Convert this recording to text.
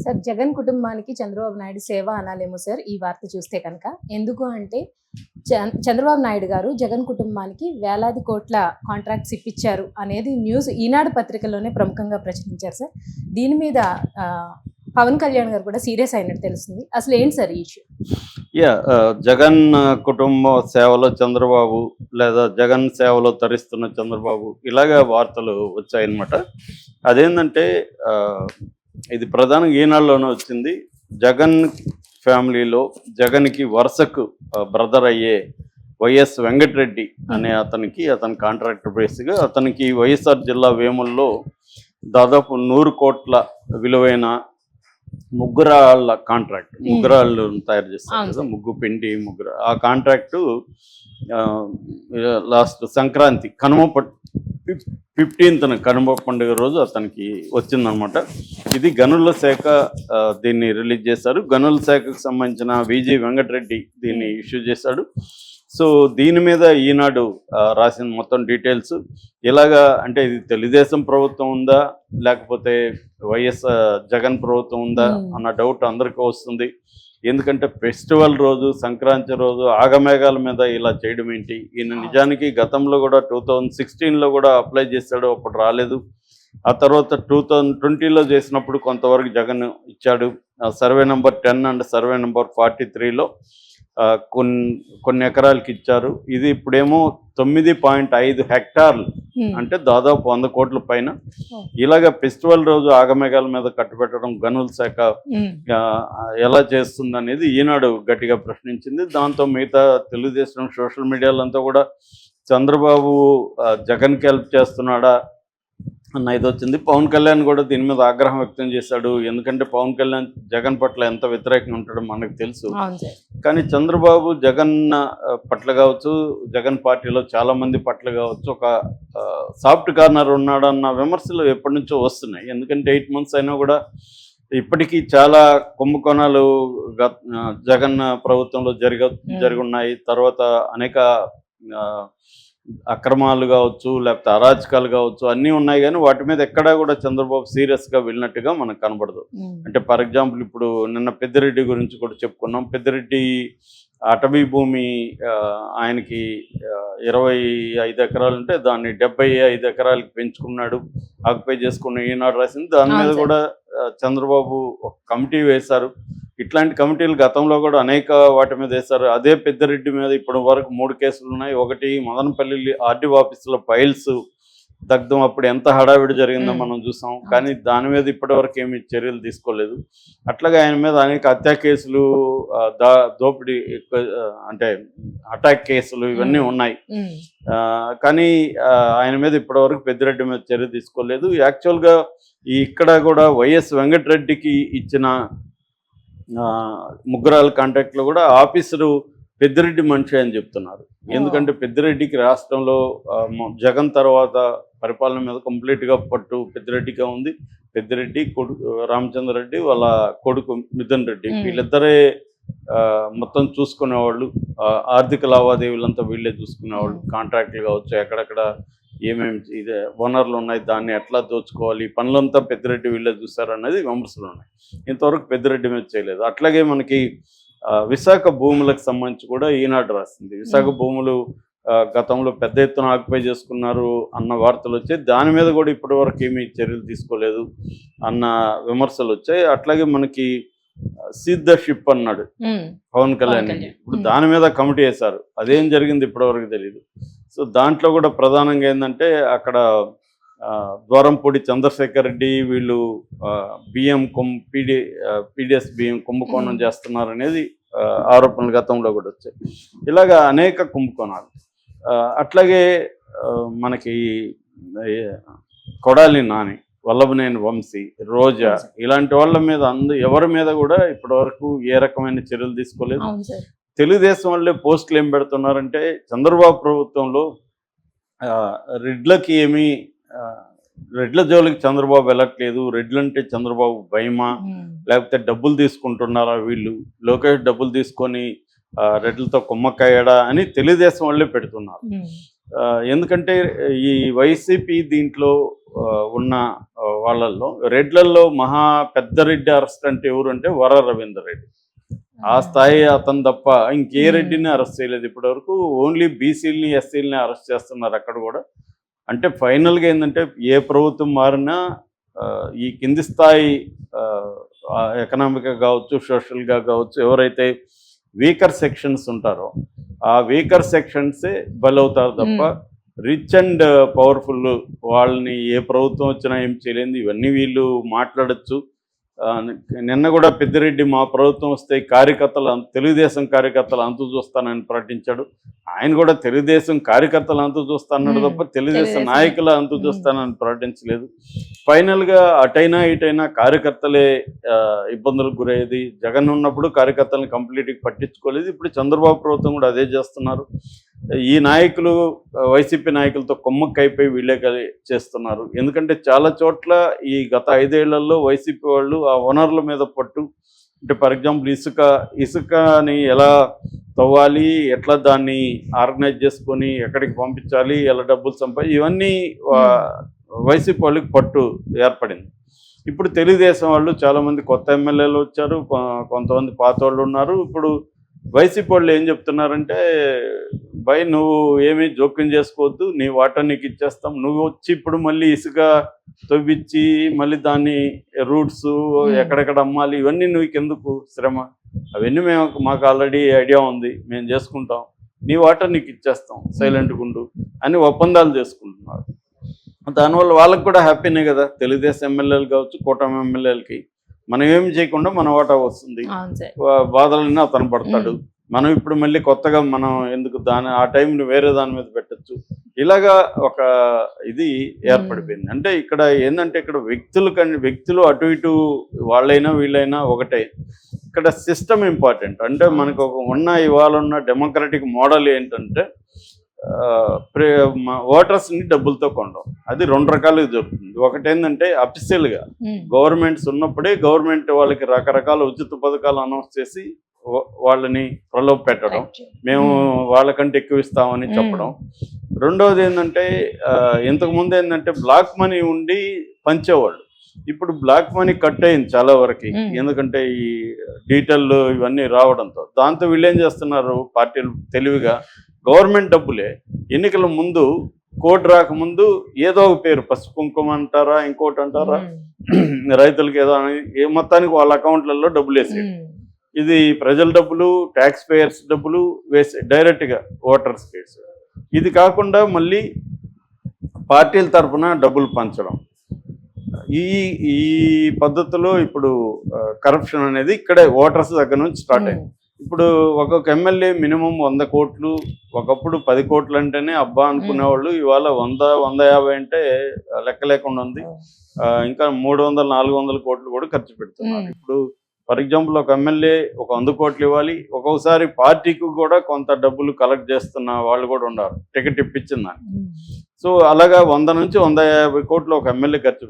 Sir Jagan కుటుంబానికి చంద్రబాబు నాయుడు సేవ అనాలేమో sir ఈ వార్త చూస్తే కనుక. ఎందుకు అంటే చంద్రబాబు నాయుడు గారు జగన్ కుటుంబానికి వేలాది కోట్ల కాంట్రాక్ట్స్ ఇప్పించారు అనేది న్యూస్ ఈనాడు పత్రికలోనే ప్రముఖంగా ప్రచురించారు సార్. దీని మీద పవన్ కళ్యాణ్ గారు కూడా సీరియస్ అయినట్టు తెలుస్తుంది. అసలు ఏంటి సార్ ఈ ఇష్యూ? జగన్ కుటుంబ సేవలో చంద్రబాబు లేదా జగన్ సేవలో తరిస్తున్న చంద్రబాబు ఇలాగా వార్తలు వచ్చాయన్నమాట. అదేంటంటే ఇది ప్రధానంగా ఈనాడులోనే వచ్చింది. జగన్ ఫ్యామిలీలో జగన్కి వరుసకు బ్రదర్ అయ్యే వైఎస్ వెంకటరెడ్డి అనే అతని కాంట్రాక్టర్ బేస్గా అతనికి వైఎస్ఆర్ జిల్లా వేముల్లో దాదాపు 100 కోట్ల విలువైన ముగ్గురాళ్ళ కాంట్రాక్ట్, ముగ్గురాళ్ళు తయారు చేస్తారు కదా, ముగ్గు పిండి ముగ్గురు, ఆ కాంట్రాక్టు లాస్ట్ సంక్రాంతి కనుమ 15న కనుమ పండుగ రోజు అతనికి వచ్చిందనమాట. ఇది గనుల శాఖ దీన్ని రిలీజ్ చేశారు. గనుల శాఖకు సంబంధించిన విజి వెంకటరెడ్డి దీన్ని ఇష్యూ చేశాడు. సో దీని మీద ఈనాడు రాసిన మొత్తం డీటెయిల్స్ ఎలాగా అంటే ఇది తెలుగుదేశం ప్రభుత్వం ఉందా లేకపోతే వైఎస్ జగన్ ప్రభుత్వం ఉందా అన్న డౌట్ అందరికీ వస్తుంది. ఎందుకంటే ఫెస్టివల్ రోజు, సంక్రాంతి రోజు ఆగమేఘాల మీద ఇలా చేయడం ఏంటి? ఈయన నిజానికి గతంలో కూడా 2016లో కూడా అప్లై చేశాడు, అప్పుడు రాలేదు. ఆ తర్వాత 2020లో చేసినప్పుడు కొంతవరకు జగన్ ఇచ్చాడు. Survey number 10 and survey number 43లో కొన్ని ఎకరాలకి ఇచ్చారు. ఇది ఇప్పుడేమో 9.5 హెక్టార్లు, అంటే దాదాపు 100 కోట్ల పైన. ఇలాగ ఫెస్టివల్ రోజు ఆగమేఘాల మీద కట్టుబెట్టడం గనుల శాఖ ఎలా చేస్తుంది అనేది ఈనాడు గట్టిగా ప్రశ్నించింది. దాంతో మిగతా తెలుగుదేశం సోషల్ మీడియాలంతా కూడా చంద్రబాబు జగన్కి హెల్ప్ చేస్తున్నాడా అన్న ఇది వచ్చింది. పవన్ కళ్యాణ్ కూడా దీని మీద ఆగ్రహం వ్యక్తం చేశాడు. ఎందుకంటే పవన్ కళ్యాణ్ జగన్ పట్ల ఎంత వ్యతిరేకంగా ఉంటాడో మనకు తెలుసు. కానీ చంద్రబాబు జగన్ పట్ల కావచ్చు, జగన్ పార్టీలో చాలా మంది పట్ల కావచ్చు ఒక సాఫ్ట్ కార్నర్ ఉన్నాడన్న విమర్శలు ఎప్పటి నుంచో వస్తున్నాయి. ఎందుకంటే 8 months అయినా కూడా ఇప్పటికీ చాలా కుంభకోణాలు జగన్ ప్రభుత్వంలో జరిగి ఉన్నాయి. తర్వాత అనేక అక్రమాలు కావచ్చు, లేకపోతే అరాచకాలు కావచ్చు, అన్నీ ఉన్నాయి. కానీ వాటి మీద ఎక్కడా కూడా చంద్రబాబు సీరియస్గా వెళ్ళినట్టుగా మనకు కనబడదు. అంటే ఫర్ ఎగ్జాంపుల్ ఇప్పుడు నిన్న పెద్దిరెడ్డి గురించి కూడా చెప్పుకున్నాం. పెద్దిరెడ్డి అటవీ భూమి ఆయనకి 25 ఎకరాలు ఉంటే దాన్ని 75 ఎకరాలకి పెంచుకున్నాడు, ఆక్యుపై చేసుకున్న ఈనాడు రాసింది. దాని మీద కూడా చంద్రబాబు ఒక కమిటీ వేశారు. ఇట్లాంటి కమిటీలు గతంలో కూడా అనేక వాటి మీద వేశారు. అదే పెద్దిరెడ్డి మీద ఇప్పటి వరకు 3 కేసులు ఉన్నాయి. ఒకటి మదనపల్లి ఆర్డీఓ ఆఫీసులో ఫైల్స్ దగ్ధం, అప్పుడు ఎంత హడావిడి జరిగిందో మనం చూసాం. కానీ దాని మీద ఇప్పటి వరకు ఏమి చర్యలు తీసుకోలేదు. అట్లాగే ఆయన మీద అనేక హత్యా కేసులు, దోపిడీ అంటే అటాక్ కేసులు ఇవన్నీ ఉన్నాయి. కానీ ఆయన మీద ఇప్పటి వరకు పెద్దిరెడ్డి మీద చర్య తీసుకోలేదు. యాక్చువల్గా ఇక్కడ కూడా వైఎస్ వెంకటరెడ్డికి ఇచ్చిన ముగ్గురాల కాంట్రాక్ట్లో కూడా ఆఫీసరు పెద్దిరెడ్డి మనిషి అని చెప్తున్నారు. ఎందుకంటే పెద్దిరెడ్డికి రాష్ట్రంలో జగన్ తర్వాత పరిపాలన మీద కంప్లీట్గా పట్టు పెద్దిరెడ్డిగా ఉంది. పెద్దిరెడ్డి కొడుకు రామచంద్రరెడ్డి, వాళ్ళ కొడుకు మిథున్ రెడ్డి, వీళ్ళిద్దరే మొత్తం చూసుకునేవాళ్ళు. ఆర్థిక లావాదేవీలంతా వీళ్ళే చూసుకునేవాళ్ళు. కాంట్రాక్టులు కావచ్చు, ఎక్కడెక్కడ ఏమేమి ఇదే ఓనర్లు ఉన్నాయి, దాన్ని ఎట్లా దోచుకోవాలి, పనులంతా పెద్దిరెడ్డి వీళ్ళే చూస్తారన్నది విమర్శలు ఉన్నాయి. ఇంతవరకు పెద్దిరెడ్డి మీద చేయలేదు. అట్లాగే మనకి విశాఖ భూములకు సంబంధించి కూడా ఈనాడు రాసింది. విశాఖ భూములు గతంలో పెద్ద ఎత్తున ఆక్యుపై చేసుకున్నారు అన్న వార్తలు వచ్చాయి. దాని మీద కూడా ఇప్పటి వరకు ఏమీ చర్యలు తీసుకోలేదు అన్న విమర్శలు వచ్చాయి. అట్లాగే మనకి సీడ్ ద షిప్ అన్నాడు పవన్ కళ్యాణ్. ఇప్పుడు దాని మీద కమిటీ వేశారు. అదేం జరిగింది ఇప్పటివరకు తెలియదు. సో దాంట్లో కూడా ప్రధానంగా ఏంటంటే అక్కడ ద్వారంపూడి చంద్రశేఖర్ రెడ్డి వీళ్ళు బియ్యం పీడిఎస్ బియ్యం కుంభకోణం చేస్తున్నారనేది ఆరోపణలు గతంలో కూడా వచ్చాయి. ఇలాగా అనేక కుంభకోణాలు. అట్లాగే మనకి కొడాలి నాని, వల్లభనేని వంశీ, రోజా, ఇలాంటి వాళ్ళ మీద ఎవరి మీద కూడా ఇప్పటివరకు ఏ రకమైన చర్యలు తీసుకోలేదు. తెలుగుదేశం వాళ్ళే పోస్టులు ఏం పెడుతున్నారంటే చంద్రబాబు ప్రభుత్వంలో రెడ్లకి ఏమీ రెడ్ల జోలికి చంద్రబాబు వెళ్ళట్లేదు, రెడ్లంటే చంద్రబాబు భయమా, లేకపోతే డబ్బులు తీసుకుంటున్నారా వీళ్ళు, లోకేష్ డబ్బులు తీసుకొని రెడ్లతో కుమ్మక్కయ్యాడా అని తెలుగుదేశం వాళ్ళే పెడుతున్నారు. ఎందుకంటే ఈ వైసీపీ దీంట్లో ఉన్న వాళ్ళల్లో రెడ్లలో మహా పెద్ద రెడ్డి అరెస్ట్ అంటే ఎవరు అంటే వర రవీందర్ రెడ్డి. ఆ స్థాయి అతను తప్ప ఇంకే రెడ్డిని అరెస్ట్ చేయలేదు ఇప్పటి వరకు. ఓన్లీ బీసీలని ఎస్సీలని అరెస్ట్ చేస్తున్నారు అక్కడ కూడా. అంటే ఫైనల్గా ఏంటంటే ఏ ప్రభుత్వం మారినా ఈ కింది స్థాయి ఎకనామిక్గా కావచ్చు, సోషల్గా కావచ్చు, ఎవరైతే వీకర్ సెక్షన్స్ ఉంటారో ఆ వీకర్ సెక్షన్సే బలవుతారు తప్ప రిచ్ అండ్ పవర్ఫుల్ వాళ్ళని ఏ ప్రభుత్వం వచ్చినా ఏం చేయలేదు. ఇవన్నీ వీళ్ళు మాట్లాడచ్చు. నిన్న కూడా పెద్దిరెడ్డి మా ప్రభుత్వం వస్తే కార్యకర్తలు తెలుగుదేశం కార్యకర్తలు అంతు చూస్తానని ప్రకటించాడు. ఆయన కూడా తెలుగుదేశం కార్యకర్తలు అంతు చూస్తానన్నాడు తప్ప తెలుగుదేశం నాయకుల అంతు చూస్తానని ప్రకటించలేదు. ఫైనల్గా అటైనా ఇటైనా కార్యకర్తలే ఇబ్బందులకు గురయ్యేది. జగన్ ఉన్నప్పుడు కార్యకర్తలను కంప్లీట్గా పట్టించుకోలేదు. ఇప్పుడు చంద్రబాబు ప్రభుత్వం కూడా అదే చేస్తున్నారు. ఈ నాయకులు వైసీపీ నాయకులతో కొమ్మక్కైపోయి వీళ్ళే చేస్తున్నారు. ఎందుకంటే చాలా చోట్ల ఈ గత 5 ఏళ్లలో వైసీపీ వాళ్ళు ఆ ఓనర్ల మీద పట్టు, అంటే ఫర్ ఎగ్జాంపుల్ ఇసుకని ఎలా తవ్వాలి, ఎట్లా దాన్ని ఆర్గనైజ్ చేసుకొని ఎక్కడికి పంపించాలి, ఎలా డబ్బులు ఇవన్నీ వైసీపీ వాళ్ళకి పట్టు ఏర్పడింది. ఇప్పుడు తెలుగుదేశం వాళ్ళు చాలామంది కొత్త ఎమ్మెల్యేలు వచ్చారు, కొంతమంది పాత వాళ్ళు ఉన్నారు. ఇప్పుడు వైసీపీ వాళ్ళు ఏం చెప్తున్నారంటే, భయ్ నువ్వు ఏమీ జోక్యం చేసుకోవద్దు, నీ వాటా నీకు ఇచ్చేస్తాం, నువ్వు వచ్చి ఇప్పుడు మళ్ళీ ఇసుక తవ్విచ్చి మళ్ళీ దాన్ని రూట్స్ ఎక్కడెక్కడ అమ్మాలి, ఇవన్నీ నువ్వుకెందుకు శ్రమ, అవన్నీ మాకు ఆల్రెడీ ఐడియా ఉంది, మేము చేసుకుంటాం, నీ వాటా నీకు ఇచ్చేస్తాం, సైలెంట్గా ఉండు అని ఒప్పందాలు చేసుకుంటున్నారు. దానివల్ల వాళ్ళకి కూడా హ్యాపీనే కదా, తెలుగుదేశం ఎమ్మెల్యేలు కావచ్చు, కూటమి ఎమ్మెల్యేలకి. మనం ఏమి చేయకుండా మన వాటా వస్తుంది, బాధలన్నీ అతను పడతాడు. మనం ఇప్పుడు మళ్ళీ కొత్తగా మనం ఎందుకు ఆ టైంని వేరే దాని మీద పెట్టచ్చు. ఇలాగా ఒక ఇది ఏర్పడిపోయింది. అంటే ఇక్కడ ఏంటంటే ఇక్కడ వ్యక్తులు అటు ఇటు వాళ్ళైనా వీళ్ళైనా ఒకటే. ఇక్కడ సిస్టమ్ ఇంపార్టెంట్. అంటే మనకు ఇవాళ ఉన్న డెమోక్రటిక్ మోడల్ ఏంటంటే ఓటర్స్ని డబ్బులతో కొనడం. అది 2 రకాలుగా జరుగుతుంది. ఒకటి ఏంటంటే అఫీషియల్గా గవర్నమెంట్స్ ఉన్నప్పుడే గవర్నమెంట్ వాళ్ళకి రకరకాల ఉచిత పథకాలు అనౌన్స్ చేసి వాళ్ళని ప్రలోభ పెట్టడం, మేము వాళ్ళకంటే ఎక్కువ ఇస్తామని చెప్పడం. రెండవది ఏంటంటే ఇంతకుముందు ఏంటంటే బ్లాక్ మనీ ఉండి పంచేవాళ్ళు. ఇప్పుడు బ్లాక్ మనీ కట్ అయింది చాలా వరకు, ఎందుకంటే ఈ డీటెయిల్ ఇవన్నీ రావడంతో. దాంతో వీళ్ళు ఏం చేస్తున్నారు, పార్టీలు తెలివిగా గవర్నమెంట్ డబ్బులే ఎన్నికల ముందు కోడ్ రాకముందు ఏదో ఒక పేరు, పసుపు కుంకుమ అంటారా, ఇంకోటి అంటారా, రైతులకి ఏదో అని మొత్తానికి వాళ్ళ అకౌంట్లలో డబ్బులు వేసేది. ఇది ప్రజల డబ్బులు, ట్యాక్స్ పేయర్స్ డబ్బులు వేసే డైరెక్ట్గా ఓటర్స్ కేసు. ఇది కాకుండా మళ్ళీ పార్టీల తరఫున డబ్బులు పంచడం. ఈ పద్ధతిలో ఇప్పుడు కరప్షన్ అనేది ఇక్కడే ఓటర్స్ దగ్గర నుంచి స్టార్ట్ అయింది. ఇప్పుడు ఒక్కొక్క ఎమ్మెల్యే మినిమం 100 కోట్లు, ఒకప్పుడు 10 కోట్లు అంటేనే అబ్బా అనుకునేవాళ్ళు. ఇవాళ 100-150 అంటే లెక్క లేకుండా ఉంది. ఇంకా 300-400 కోట్లు కూడా ఖర్చు పెడుతున్నారు. ఇప్పుడు ఫర్ ఎగ్జాంపుల్ ఒక ఎమ్మెల్యే ఒక 100 కోట్లు ఇవ్వాలి, ఒక్కొక్కసారి పార్టీకి కూడా కొంత డబ్బులు కలెక్ట్ చేస్తున్న వాళ్ళు కూడా ఉన్నారు టికెట్ ఇప్పించిందని. సో అలాగా 100 నుంచి 150 కోట్లు ఒక ఎమ్మెల్యే ఖర్చు